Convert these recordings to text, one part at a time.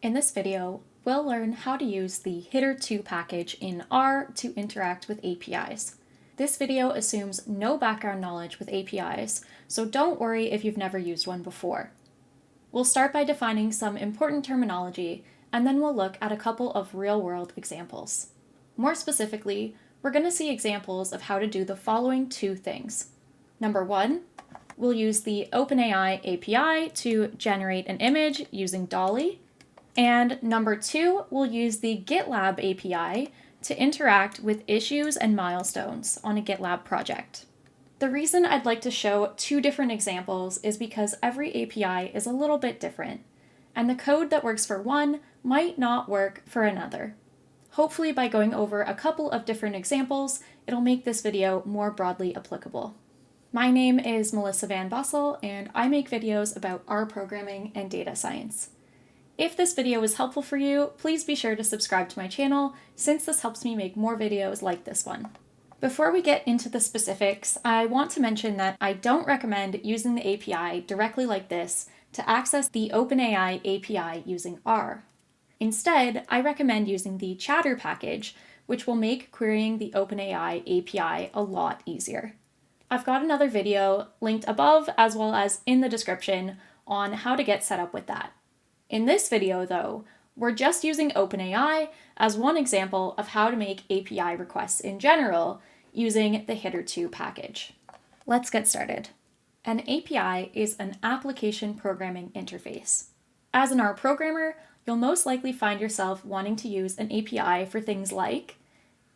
In this video, we'll learn how to use the httr2 package in R to interact with APIs. This video assumes no background knowledge with APIs, so don't worry if you've never used one before. We'll start by defining some important terminology, and then we'll look at a couple of real-world examples. More specifically, we're going to see examples of how to do the following two things. Number one, we'll use the OpenAI API to generate an image using DALL-E. And number two, we'll use the GitLab API to interact with issues and milestones on a GitLab project. The reason I'd like to show two different examples is because every API is a little bit different, and the code that works for one might not work for another. Hopefully by going over a couple of different examples, it'll make this video more broadly applicable. My name is Melissa Van Bussel, and I make videos about R programming and data science. If this video was helpful for you, please be sure to subscribe to my channel, since this helps me make more videos like this one. Before we get into the specifics, I want to mention that I don't recommend using the API directly like this to access the OpenAI API using R. Instead, I recommend using the chatter package, which will make querying the OpenAI API a lot easier. I've got another video linked above as well as in the description on how to get set up with that. In this video, though, we're just using OpenAI as one example of how to make API requests in general using the httr2 package. Let's get started. An API is an application programming interface. As an R programmer, you'll most likely find yourself wanting to use an API for things like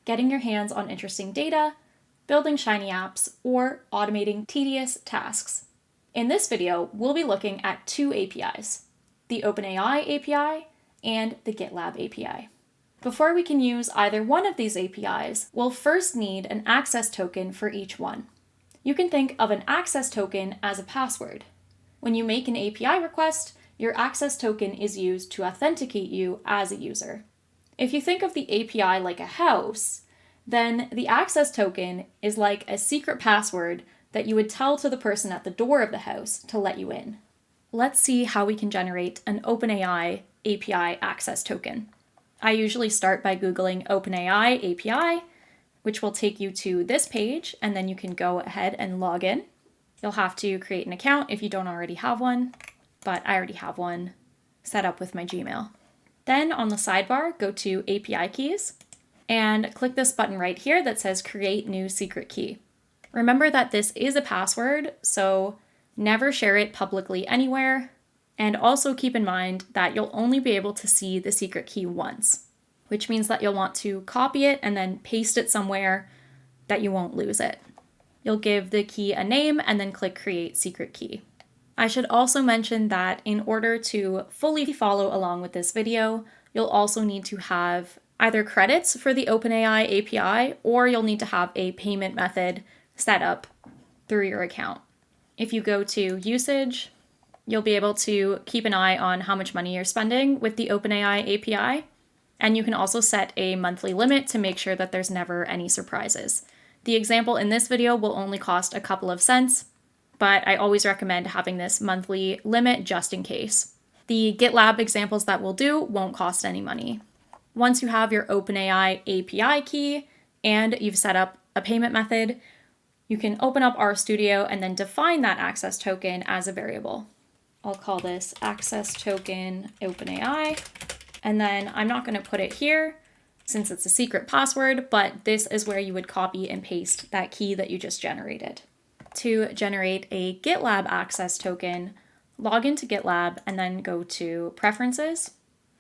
getting your hands on interesting data, building shiny apps, or automating tedious tasks. In this video, we'll be looking at two APIs, the OpenAI API and the GitLab API. Before we can use either one of these APIs, we'll first need an access token for each one. You can think of an access token as a password. When you make an API request, your access token is used to authenticate you as a user. If you think of the API like a house, then the access token is like a secret password that you would tell to the person at the door of the house to let you in. Let's see how we can generate an OpenAI API access token. I usually start by Googling OpenAI API, which will take you to this page, and then you can go ahead and log in. You'll have to create an account if you don't already have one, but I already have one set up with my Gmail. Then on the sidebar, go to API keys and click this button right here that says Create New Secret Key. Remember that this is a password, so never share it publicly anywhere, and also keep in mind that you'll only be able to see the secret key once, which means that you'll want to copy it and then paste it somewhere that you won't lose it. You'll give the key a name and then click Create Secret Key. I should also mention that in order to fully follow along with this video, you'll also need to have either credits for the OpenAI API, or you'll need to have a payment method set up through your account. If you go to usage, you'll be able to keep an eye on how much money you're spending with the OpenAI API, and you can also set a monthly limit to make sure that there's never any surprises. The example in this video will only cost a couple of cents, but I always recommend having this monthly limit just in case. The GitLab examples that we'll do won't cost any money. Once you have your OpenAI API key and you've set up a payment method, you can open up RStudio and then define that access token as a variable. I'll call this access token OpenAI, and then I'm not going to put it here since it's a secret password, but this is where you would copy and paste that key that you just generated. To generate a GitLab access token, log into GitLab and then go to Preferences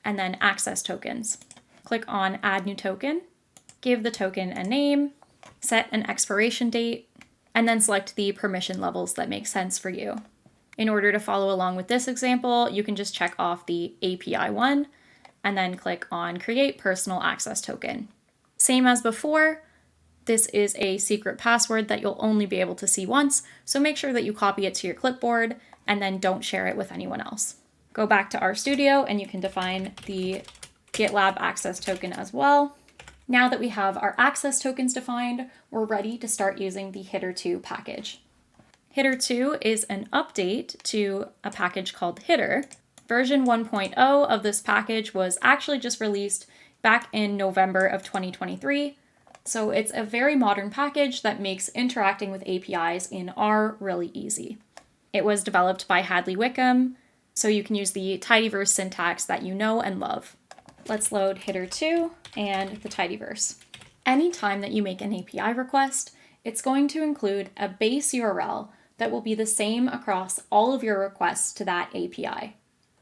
and then Access Tokens. Click on Add New Token, give the token a name, set an expiration date, and then select the permission levels that make sense for you. In order to follow along with this example, you can just check off the API one and then click on Create Personal Access Token. Same as before, this is a secret password that you'll only be able to see once, so make sure that you copy it to your clipboard and then don't share it with anyone else. Go back to RStudio and you can define the GitLab access token as well. Now that we have our access tokens defined, we're ready to start using the httr2 package. httr2 is an update to a package called hitter, Version 1.0 of this package was actually just released back in November of 2023. So it's a very modern package that makes interacting with APIs in R really easy. It was developed by Hadley Wickham, so you can use the tidyverse syntax that you know and love. Let's load httr2 and the tidyverse. Anytime that you make an API request, it's going to include a base URL that will be the same across all of your requests to that API.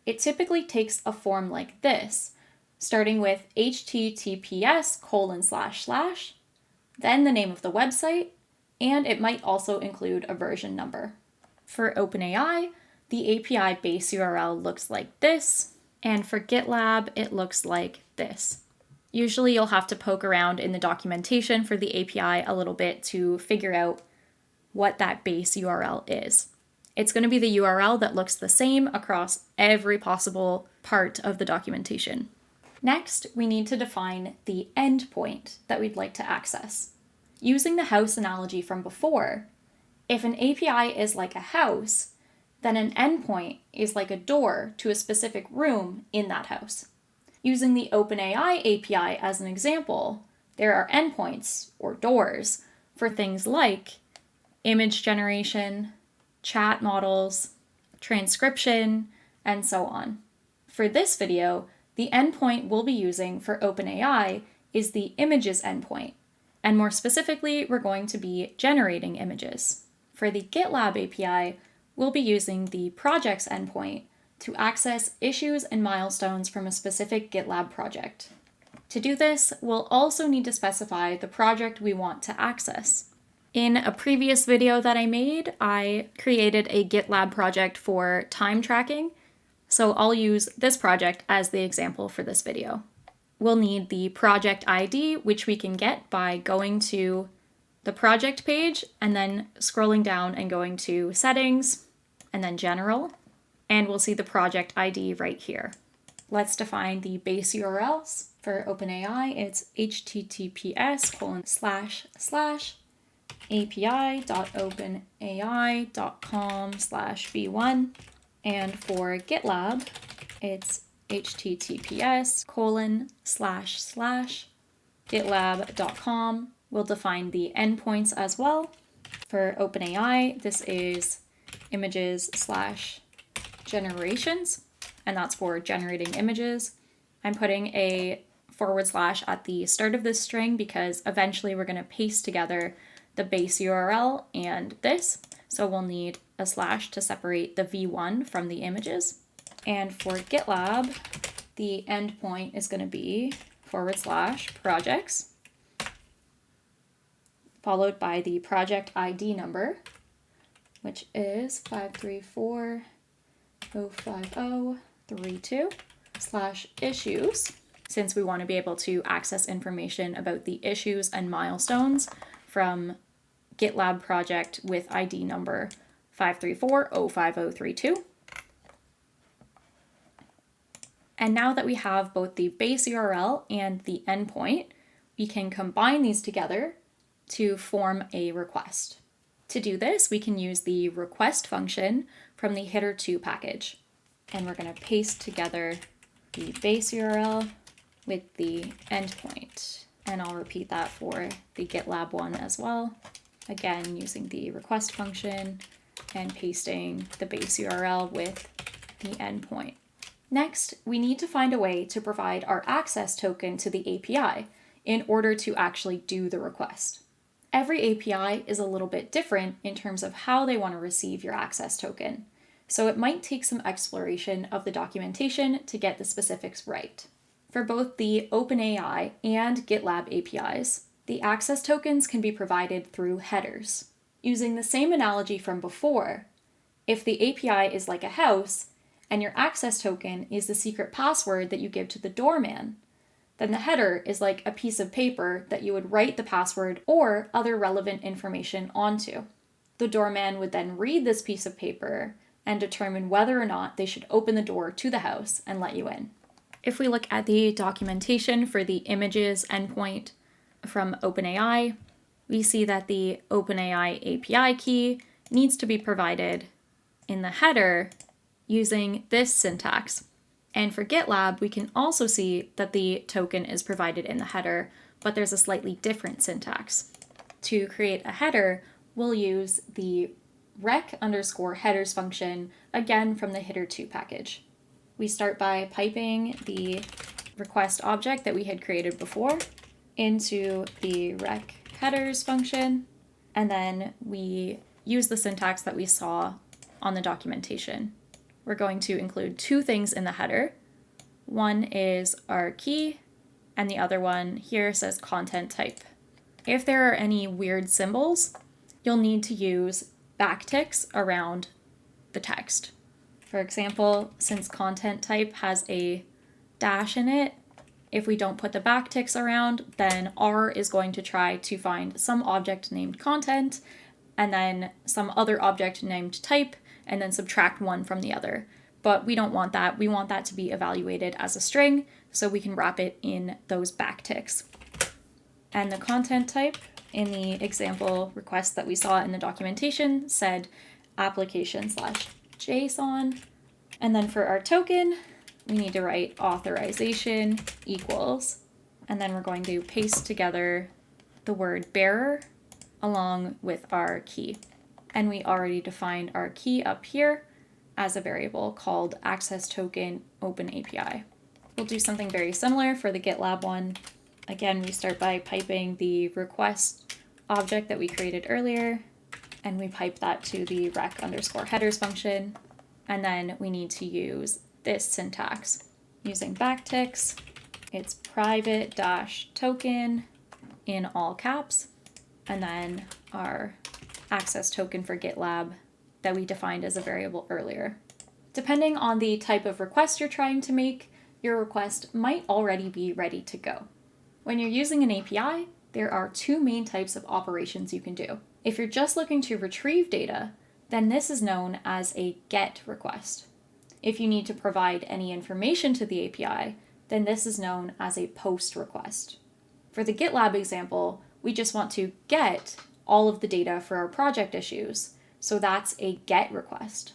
It typically takes a form like this, starting with https://, then the name of the website, and it might also include a version number. For OpenAI, the API base URL looks like this, and for GitLab, it looks like this. Usually you'll have to poke around in the documentation for the API a little bit to figure out what that base URL is. It's going to be the URL that looks the same across every possible part of the documentation. Next, we need to define the endpoint that we'd like to access. Using the house analogy from before, if an API is like a house, then an endpoint is like a door to a specific room in that house. Using the OpenAI API as an example, there are endpoints, or doors, for things like image generation, chat models, transcription, and so on. For this video, the endpoint we'll be using for OpenAI is the images endpoint, and more specifically, we're going to be generating images. For the GitLab API, we'll be using the projects endpoint to access issues and milestones from a specific GitLab project. To do this, we'll also need to specify the project we want to access. In a previous video that I made, I created a GitLab project for time tracking, so I'll use this project as the example for this video. We'll need the project ID, which we can get by going to the project page and then scrolling down and going to settings and then general, and we'll see the project ID right here. Let's define the base URLs. For OpenAI, it's https://api.openai.com/v1. And for GitLab, it's https://gitlab.com. We'll define the endpoints as well. For OpenAI, this is images/generations, and that's for generating images. I'm putting a / at the start of this string because eventually we're going to paste together the base URL and this, so we'll need a / to separate the v1 from the images. And for GitLab, the endpoint is going to be / projects, followed by the project ID number, which is 534-05032 /issues, since we want to be able to access information about the issues and milestones from GitLab project with ID number 534-05032. And now that we have both the base URL and the endpoint, we can combine these together to form a request. To do this, we can use the request function from the httr2 package. And we're going to paste together the base URL with the endpoint. And I'll repeat that for the GitLab one as well. Again, using the request function and pasting the base URL with the endpoint. Next, we need to find a way to provide our access token to the API in order to actually do the request. Every API is a little bit different in terms of how they want to receive your access token, so it might take some exploration of the documentation to get the specifics right. For both the OpenAI and GitLab APIs, the access tokens can be provided through headers. Using the same analogy from before, if the API is like a house and your access token is the secret password that you give to the doorman, then the header is like a piece of paper that you would write the password or other relevant information onto. The doorman would then read this piece of paper and determine whether or not they should open the door to the house and let you in. If we look at the documentation for the images endpoint from OpenAI, we see that the OpenAI API key needs to be provided in the header using this syntax. And for GitLab, we can also see that the token is provided in the header, but there's a slightly different syntax. To create a header, we'll use the rec_headers function, again from the httr2 package. We start by piping the request object that we had created before into the rec_headers function, and then we use the syntax that we saw on the documentation. We're going to include two things in the header. One is our key, and the other one here says content type. If there are any weird symbols, you'll need to use backticks around the text. For example, since content type has a dash in it, if we don't put the backticks around, then R is going to try to find some object named content, and then some other object named type, and then subtract one from the other. But we don't want that. We want that to be evaluated as a string, so we can wrap it in those backticks. And the content type in the example request that we saw in the documentation said application/JSON. And then for our token, we need to write authorization equals, and then we're going to paste together the word bearer along with our key. And we already defined our key up here as a variable called access token OpenAPI. We'll do something very similar for the GitLab one. Again, we start by piping the request object that we created earlier, and we pipe that to the rec_headers function. And then we need to use this syntax using backticks. It's private-token in all caps, and then our access token for GitLab that we defined as a variable earlier. Depending on the type of request you're trying to make, your request might already be ready to go. When you're using an API, there are two main types of operations you can do. If you're just looking to retrieve data, then this is known as a GET request. If you need to provide any information to the API, then this is known as a POST request. For the GitLab example, we just want to get all of the data for our project issues, so that's a GET request.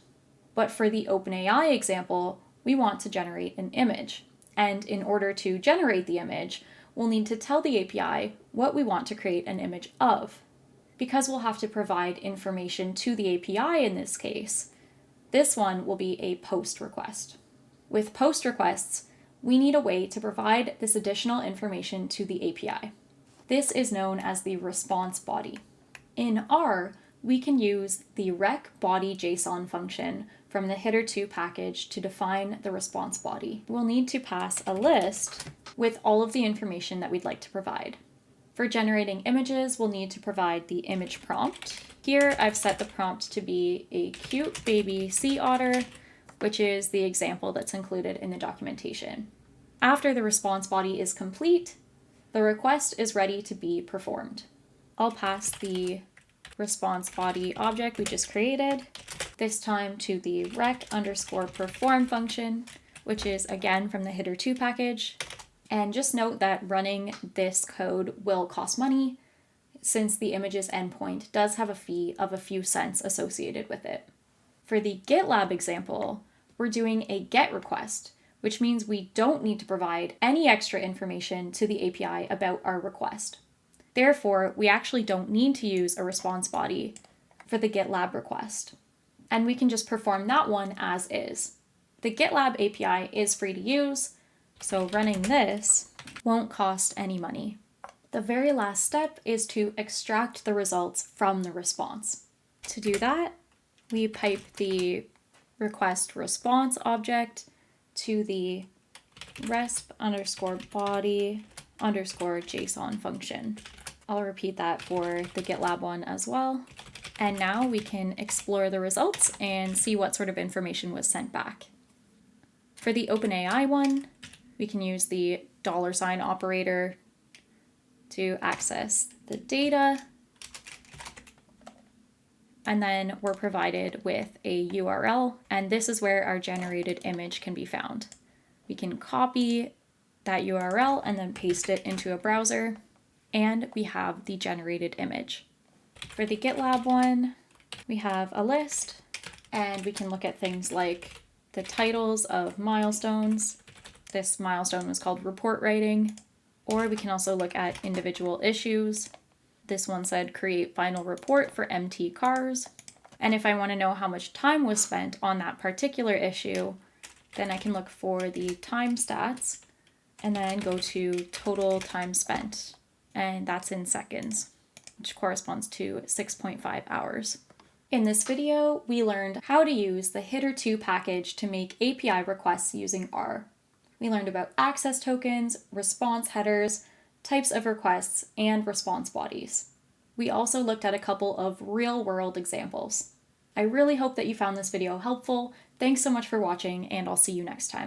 But for the OpenAI example, we want to generate an image. And in order to generate the image, we'll need to tell the API what we want to create an image of. Because we'll have to provide information to the API in this case, this one will be a POST request. With POST requests, we need a way to provide this additional information to the API. This is known as the response body. In R, we can use the rec_body.json function from the httr2 package to define the response body. We'll need to pass a list with all of the information that we'd like to provide. For generating images, we'll need to provide the image prompt. Here, I've set the prompt to be a cute baby sea otter, which is the example that's included in the documentation. After the response body is complete, the request is ready to be performed. I'll pass the response body object we just created, this time to the rec_perform function, which is again from the httr2 package. And just note that running this code will cost money, since the image's endpoint does have a fee of a few cents associated with it. For the GitLab example, we're doing a GET request, which means we don't need to provide any extra information to the API about our request. Therefore, we actually don't need to use a response body for the GitLab request. And we can just perform that one as is. The GitLab API is free to use, so running this won't cost any money. The very last step is to extract the results from the response. To do that, we pipe the request response object to the resp_body_JSON function. I'll repeat that for the GitLab one as well. And now we can explore the results and see what sort of information was sent back. For the OpenAI one, we can use the $ operator to access the data. And then we're provided with a URL, and this is where our generated image can be found. We can copy that URL and then paste it into a browser, and we have the generated image. For the GitLab one, we have a list, and we can look at things like the titles of milestones. This milestone was called report writing. Or we can also look at individual issues. This one said create final report for MT cars. And if I want to know how much time was spent on that particular issue, then I can look for the time stats and then go to total time spent. And that's in seconds, which corresponds to 6.5 hours. In this video, we learned how to use the httr2 package to make API requests using R. We learned about access tokens, response headers, types of requests, and response bodies. We also looked at a couple of real-world examples. I really hope that you found this video helpful. Thanks so much for watching, and I'll see you next time.